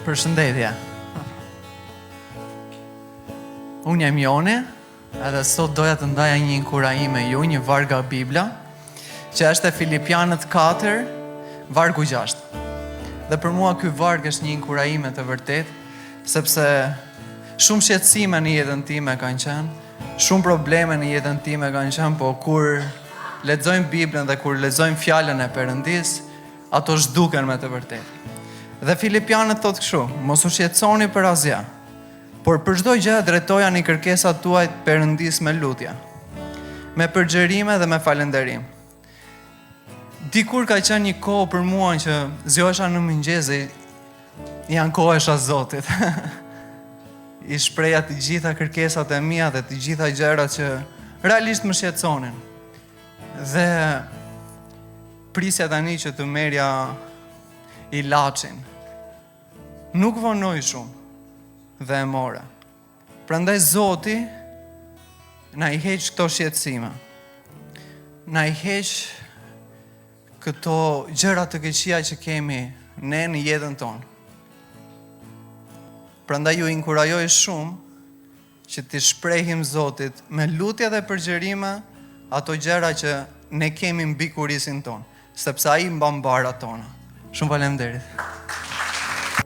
Përshëndetje. Unë jam Joni, edhe sot doja të ndaja një inkurajim me ju, një varg nga Bibla, që është e Filipianët 4, vargu 6. Dhe për mua ky varg është një inkurajim të vërtet, sepse shumë shqetësime në jetën time kanë qenë, shumë probleme në jetën time kanë qenë, po kur lexojmë Biblën dhe kur lexojmë fjalën e Perëndis, ato zhduken me të vërtetë. Dhe Filipianët thotë kështu: mos u shqetësoni për asgjë, por për çdo gjë drejtojani kërkesat tuaj Perëndis me lutje, me përgjërime dhe me falënderim. Dikur ka qenë një kohë për mua që zgjohesha në mëngjes dhe janë kohësha Zotit. I shpreja të gjitha kërkesat e mia dhe të gjitha gjërat që realisht më shqetësonin. Dhe prisja tani që të merja ilaçin. Nuk vonoj shumë dhe e mora. Prandaj Zoti na i heq këto shqetësime. Na i heq këto gjëra të keqija që kemi ne në jetën tonë. Prandaj ju inkurajoj shumë që t'i shprehim Zotit me lutje dhe përgjërime ato gjëra që ne kemi mbi kurisin tonë, sepse ai mban barat tona. Shumë faleminderit.